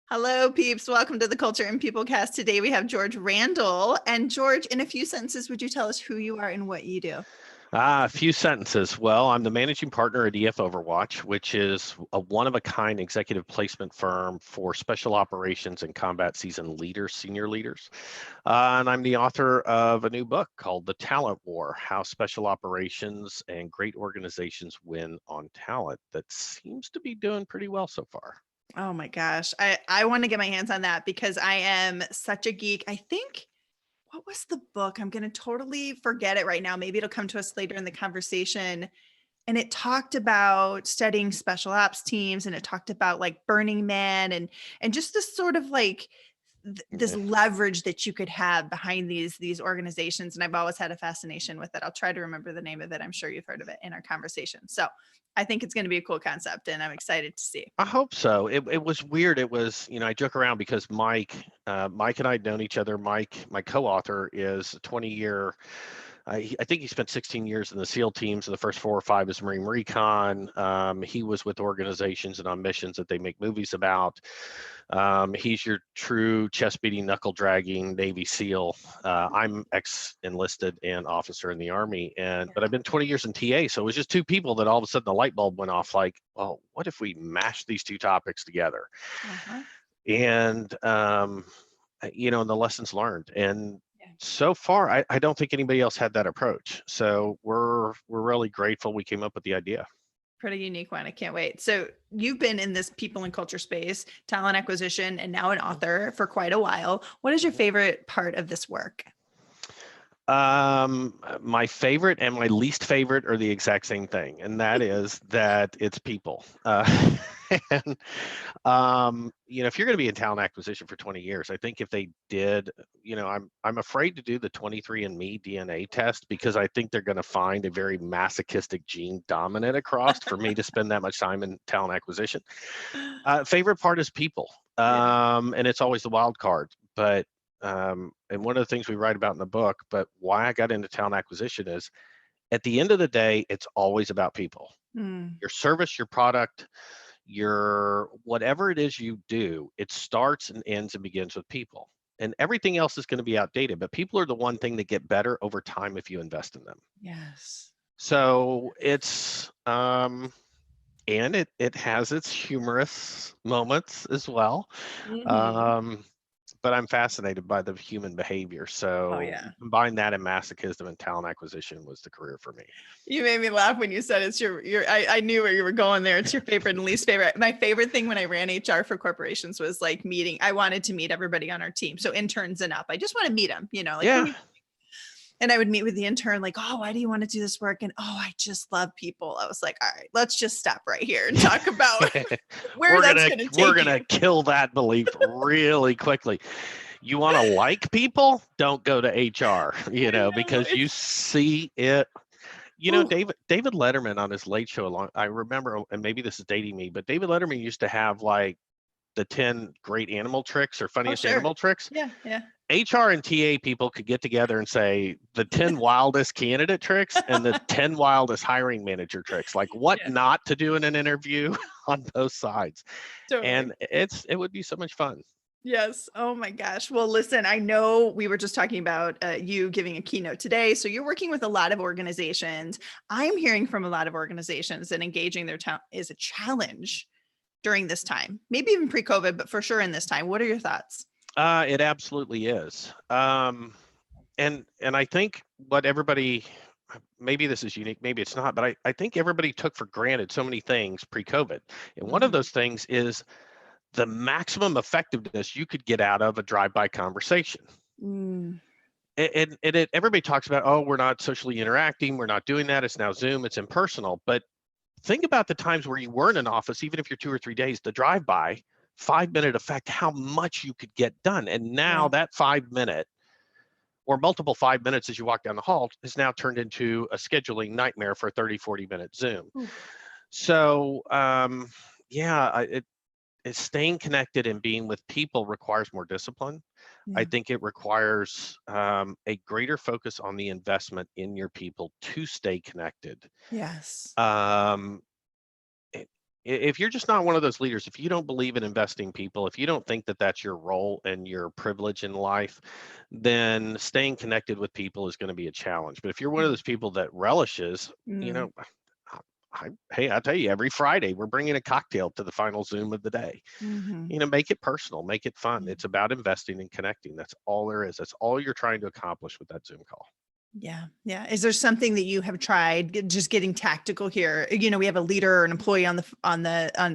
Hello, peeps. Welcome to the Culture and People Cast. Today we have George Randle. And George, in a few sentences, would you tell us who you are and what you do? A few sentences. Well, I'm the managing partner at EF Overwatch, which is a one-of-a-kind executive placement firm for special operations and combat season leaders, senior leaders. And I'm the author of a new book called The Talent War: How Special Operations and Great Organizations Win on Talent, that seems to be doing pretty well so far. Oh my gosh. I want to get my hands on that because I am such a geek. I think, what was the book? I'm going to totally forget it right now. Maybe it'll come to us later in the conversation. And it talked about studying special ops teams, and it talked about like Burning Man and just this sort of like this Yeah. leverage that you could have behind these organizations. And I've always had a fascination with it. I'll try to remember the name of it. I'm sure you've heard of it in our conversation. So I think it's going to be a cool concept, and I'm excited to see. I hope so. It was weird. It was, I joke around because Mike and I had known each other. Mike, my co-author, is a 20-year. I think he spent 16 years in the SEAL teams, and the first 4 or 5 as Marine Recon. He was with organizations and on missions that they make movies about. He's your true chest-beating, knuckle-dragging Navy SEAL. I'm ex-enlisted and officer in the Army, but I've been 20 years in TA, so it was just two people that all of a sudden the light bulb went off. Like, well, what if we mash these two topics together? Uh-huh. And and the lessons learned. And Yeah. so far, I don't think anybody else had that approach. So we're really grateful we came up with the idea. Pretty unique one. I can't wait. So you've been in this people and culture space, talent acquisition, and now an author for quite a while. What is your favorite part of this work? My favorite and my least favorite are the exact same thing, and that is that it's people. And if you're going to be in talent acquisition for 20 years, I think if they did, I'm afraid to do the 23andMe DNA test because I think they're going to find a very masochistic gene dominant across for me to spend that much time in talent acquisition. Favorite part is people, Yeah. and it's always the wild card, but. And one of the things we write about in the book, but why I got into talent acquisition is at the end of the day, it's always about people. Mm. Your service, your product, your whatever it is you do, it starts and ends and begins with people. And everything else is going to be outdated, but people are the one thing that get better over time if you invest in them. Yes. So it's and it has its humorous moments as well. Mhm. Um, but I'm fascinated by the human behavior. Oh So yeah. you combine that and masochism and talent acquisition was the career for me. You made me laugh when you said it's your I knew where you were going there. It's your favorite and least favorite. My favorite thing when I ran HR for corporations was like meeting. I wanted to meet everybody on our team. So interns and up. I just want to meet them, like who Yeah. are you? And I would meet with the intern, like, oh, why do you want to do this work? And oh, I just love people. I was like, all right, let's just stop right here and talk about where we're that's gonna going to we're take you. gonna kill that belief really quickly. You want to like people? Don't go to HR, I know because you it's see it. ooh, David Letterman on his Late Show, I remember, and maybe this is dating me, but David Letterman used to have like the 10 great animal tricks or oh funniest sure. animal tricks. Yeah, yeah. HR and TA people could get together and say the 10 wildest candidate tricks and the 10 wildest hiring manager tricks, like what Yeah, not to do in an interview on both sides. totally. And it would be so much fun. Yes. Oh my gosh. Well, listen, I know we were just talking about you giving a keynote today. So you're working with a lot of organizations. I'm hearing from a lot of organizations that engaging their talent is a challenge during this time, maybe even pre-COVID, but for sure in this time. What are your thoughts? It absolutely is. And I think what everybody, maybe this is unique, maybe it's not, but I think everybody took for granted so many things pre-COVID. And one of Mhm. those things is the maximum effectiveness you could get out of a drive-by conversation. Mm, Everybody talks about, oh, we're not socially interacting, we're not doing that, it's now Zoom, it's impersonal. But think about the times where you were in an office, even if you're 2 or 3 days, the drive-by 5-minute effect, how much you could get done. And now yeah. that 5 minute or multiple 5 minutes as you walk down the hall is now turned into a scheduling nightmare for a 30-40 minute Zoom. Oof. So yeah, it's staying connected and being with people requires more discipline. I Yeah. think it requires a greater focus on the investment in your people to stay connected. Yes. Um, If you're just not one of those leaders, if you don't believe in investing people, if you don't think that that's your role and your privilege in life, then staying connected with people is going to be a challenge. But if you're one of those people that relishes, you Mm, know, hey, I tell you, every Friday we're bringing a cocktail to the final Zoom of the day. mhm. Make it personal, make it fun. It's about investing and connecting. That's all there is. That's all you're trying to accomplish with that Zoom call. Yeah. Yeah. Is there something that you have tried just getting tactical here? We have a leader or an employee on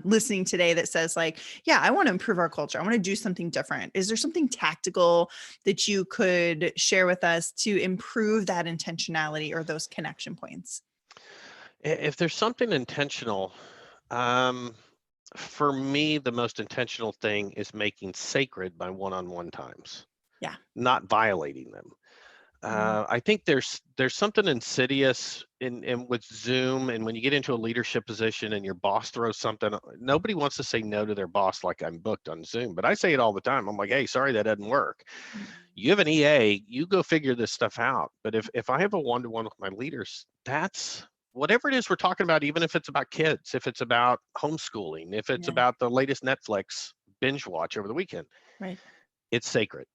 listening today that says like, yeah, I want to improve our culture. I want to do something different. Is there something tactical that you could share with us to improve that intentionality or those connection points? If there's something intentional, um, for me, the most intentional thing is making sacred my one-on-one times, Yeah. not violating them. Mm, I think there's something insidious in with Zoom, and when you get into a leadership position and your boss throws something, nobody wants to say no to their boss like I'm booked on Zoom, but I say it all the time. I'm like, hey, sorry, that doesn't work. mm, You have an EA, you go figure this stuff out. But if I have a one-to-one with my leaders, that's whatever it is we're talking about, even if it's about kids, if it's about homeschooling, if it's yeah. about the latest Netflix binge watch over the weekend, Right. it's sacred.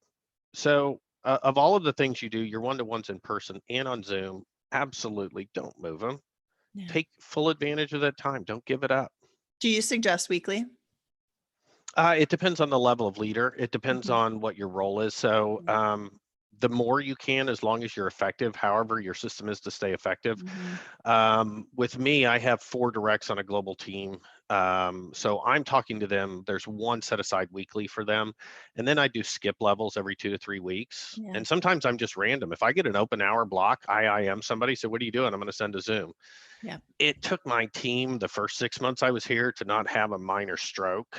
So, of all of the things you do, your one-to-ones in person and on Zoom, absolutely don't move them. Yeah. Take full advantage of that time. Don't give it up. Do you suggest weekly? It depends on the level of leader. It depends Mhm. on what your role is. So, Yeah. the more you can, as long as you're effective, however your system is to stay effective. Mhm. With me, I have 4 directs on a global team. So I'm talking to them. There's one set aside weekly for them. And then I do skip levels every 2 to 3 weeks. Yeah. And sometimes I'm just random. If I get an open hour block, I am somebody. So what are you doing? I'm going to send a Zoom. Yeah. It took my team the first 6 months I was here to not have a minor stroke.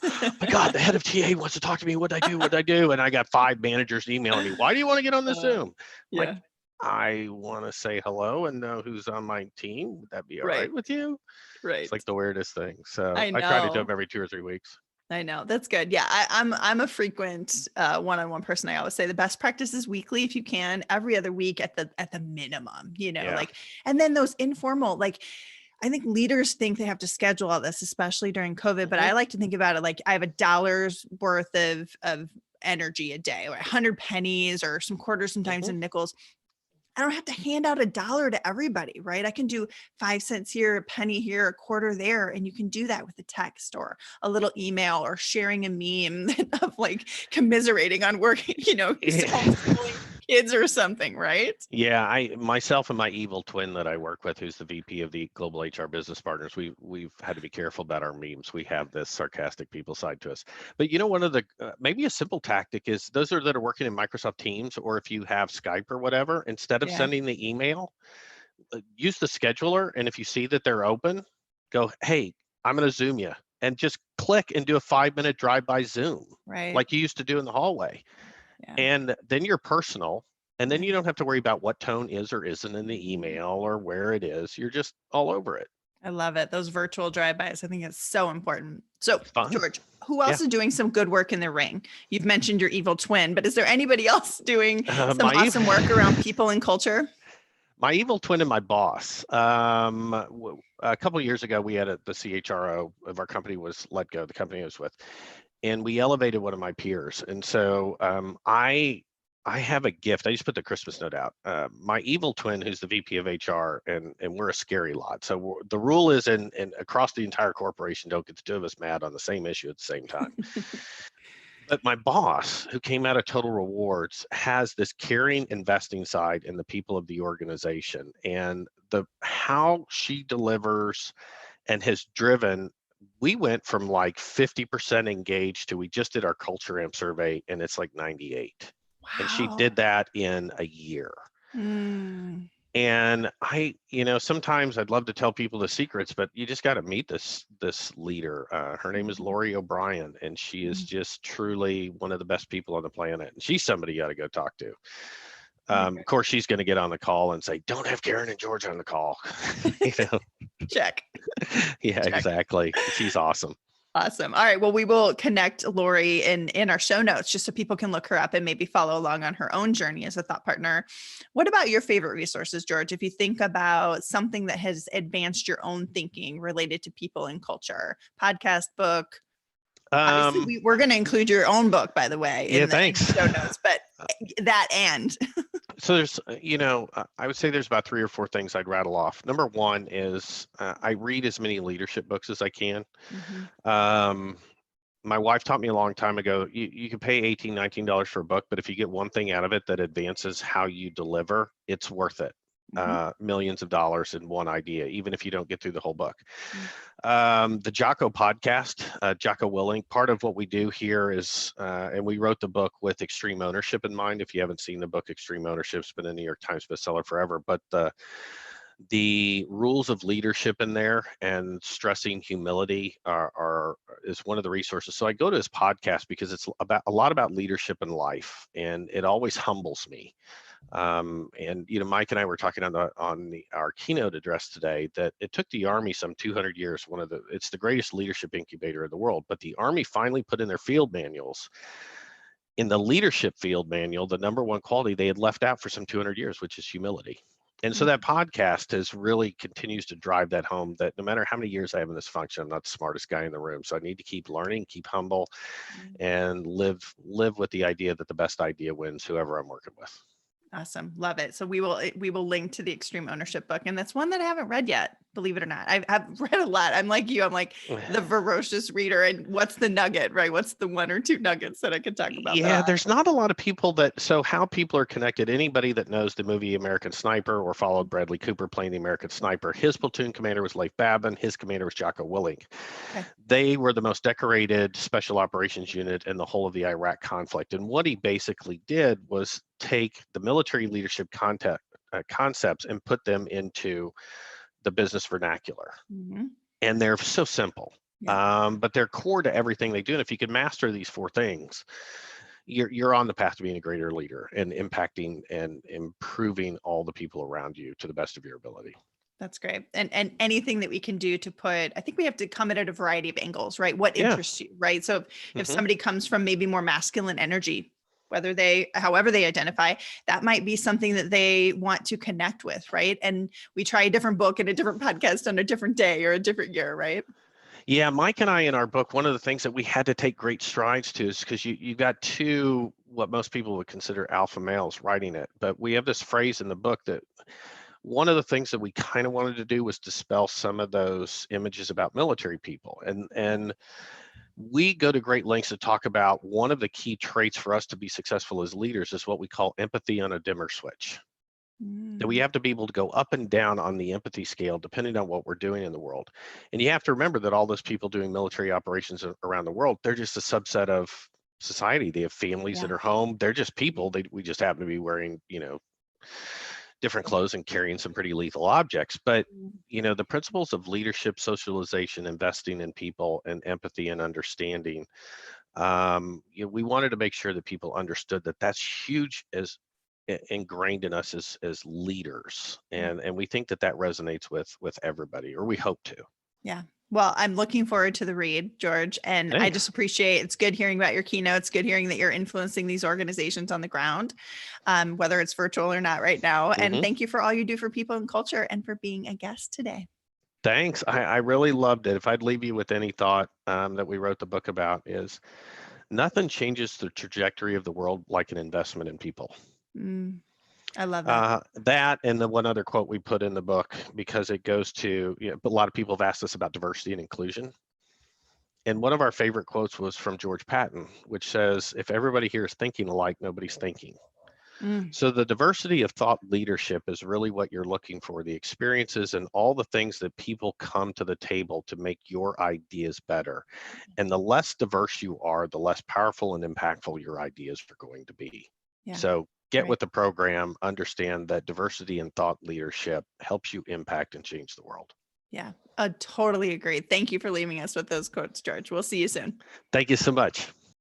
My God, the head of TA wants to talk to me. What'd I do? What'd I do? And I got 5 managers emailing me. Why do you want to get on this Uh, Zoom? I'm like, yeah. I want to say hello and know who's on my team. Would that be all Right. right with you? It's Right. like the weirdest thing. So I I try to do know. them every 2 or 3 weeks. I know. That's good. Yeah. I'm a frequent one-on-one person. I always say the best practice is weekly if you can, every other week at the minimum, Yeah. like, and then those informal, like I think leaders think they have to schedule all this, especially during COVID. But Mhm. I like to think about it like I have $1 worth of energy a day, or 100 pennies, or some quarters, sometimes Mhm. in nickels. I don't have to hand out $1 to everybody, right? I can do 5 cents here, a penny here, a quarter there. And you can do that with a text or a little email or sharing a meme of like commiserating on working, homeschooling kids or something, right? Yeah, I myself and my evil twin that I work with, who's the VP of the Global HR Business Partners, we've had to be careful about our memes. We have this sarcastic people side to us. But one of the maybe a simple tactic is those that are working in Microsoft Teams, or if you have Skype or whatever, instead of Yeah. sending the email, use the scheduler. And if you see that they're open, go, hey, I'm going to Zoom you, and just click and do a 5-minute drive-by Zoom Right. like you used to do in the hallway. Yeah. And then you're personal. And then Yeah. you don't have to worry about what tone is or isn't in the email or where it is. You're just all over it. I love it. Those virtual drive-bys. I think it's so important. So, Fun. George, who Yeah. else is doing some good work in the ring? You've mentioned your evil twin, but is there anybody else doing some My awesome work around people and culture? my evil twin and my boss. A couple of years ago, we had the CHRO of our company was let go. The company I was with, and we elevated one of my peers. And so I have a gift. I just put the Christmas note out. My evil twin, who's the VP of HR, and we're a scary lot. So the rule is, in across the entire corporation, don't get the two of us mad on the same issue at the same time. But my boss, who came out of Total Rewards, has this caring investing side in the people of the organization, and the how she delivers and has driven. We went from like 50% engaged to we just did our culture amp survey and it's like 98. And she Wow. did that in a year. Mm, And sometimes I'd love to tell people the secrets, but you just got to meet this leader. Her name is mhm, Lori O'Brien, and she is mhm. just truly one of the best people on the planet. And she's somebody you got to go talk to. Okay. Of course, she's going to get on the call and say, "Don't have Karen and George on the call." you know, Check. yeah, Check. exactly. She's awesome. Awesome. All right. Well, we will connect Lori in our show notes just so people can look her up and maybe follow along on her own journey as a thought partner. What about your favorite resources, George? If you think about something that has advanced your own thinking related to people and culture, podcast, book. Obviously, we're going to include your own book, by the way, in the show notes, but that and. So there's, I would say there's about 3 or 4 things I'd rattle off. Number one is I read as many leadership books as I can. My wife taught me a long time ago, you can pay $18, $19 for a book, but if you get one thing out of it that advances how you deliver, it's worth it. Millions of dollars in one idea, even if you don't get through the whole book. The Jocko podcast, Jocko Willink, part of what we do here is, and we wrote the book with extreme ownership in mind. If you haven't seen the book, Extreme Ownership, it's been a New York Times bestseller forever, but the rules of leadership in there and stressing humility is one of the resources. So I go to his podcast because it's about a lot about leadership in life, and it always humbles me. And Mike and I were talking on our keynote address today that it took the Army some 200 years. It's the greatest leadership incubator in the world, but the Army finally put in their field manuals. In the leadership field manual, the number one quality they had left out for some 200 years, which is humility. And so that podcast continues to drive that home, that no matter how many years I have in this function, I'm not the smartest guy in the room. So I need to keep learning, keep humble, and live with the idea that the best idea wins, whoever I'm working with. Awesome. Love it. So we will link to the Extreme Ownership book. And that's one that I haven't read yet, believe it or not. I've read a lot. I'm like you, I'm like the ferocious reader. And what's the nugget, right? What's the 1 or 2 nuggets that I could talk about? Yeah, there's not a lot of people so how people are connected, anybody that knows the movie American Sniper or followed Bradley Cooper playing the American Sniper, his platoon commander was Leif Babin, his commander was Jocko Willink. Okay. They were the most decorated special operations unit in the whole of the Iraq conflict. And what he basically did was take the military leadership concepts and put them into the business vernacular. And they're so simple, but they're core to everything they do. And if you can master these 4 things, you're on the path to being a greater leader and impacting and improving all the people around you to the best of your ability. That's great. And anything that we can do to I think we have to come at a variety of angles, right? What interests you, right? So if somebody comes from maybe more masculine energy, however they identify, that might be something that they want to connect with, right? And we try a different book and a different podcast on a different day or a different year, right? Yeah, Mike and I in our book, one of the things that we had to take great strides to is because you got 2, what most people would consider alpha males writing it. But we have this phrase in the book that one of the things that we kind of wanted to do was dispel some of those images about military people. And we go to great lengths to talk about one of the key traits for us to be successful as leaders is what we call empathy on a dimmer switch. That we have to be able to go up and down on the empathy scale depending on what we're doing in the world. And you have to remember that all those people doing military operations around the world, they're just a subset of society. They have families that are home. They're just people. We just happen to be wearing, different clothes and carrying some pretty lethal objects. But, the principles of leadership, socialization, investing in people, and empathy and understanding, we wanted to make sure that people understood that that's huge as ingrained in us as leaders. And we think that resonates with everybody, or we hope to. Yeah. Well, I'm looking forward to the read, George. And Thanks. I just appreciate, it's good hearing about your keynotes, good hearing that you're influencing these organizations on the ground, whether it's virtual or not right now. And thank you for all you do for people and culture and for being a guest today. Thanks. I really loved it. If I'd leave you with any thought that we wrote the book about is nothing changes the trajectory of the world like an investment in people. I love that. That and the one other quote we put in the book, because it goes to, but a lot of people have asked us about diversity and inclusion. And one of our favorite quotes was from George Patton, which says, if everybody here is thinking alike, nobody's thinking. So the diversity of thought leadership is really what you're looking for, the experiences and all the things that people come to the table to make your ideas better. And the less diverse you are, the less powerful and impactful your ideas are going to be. So get with the program, understand that diversity and thought leadership helps you impact and change the world. Yeah, I totally agree. Thank you for leaving us with those quotes, George. We'll see you soon. Thank you so much.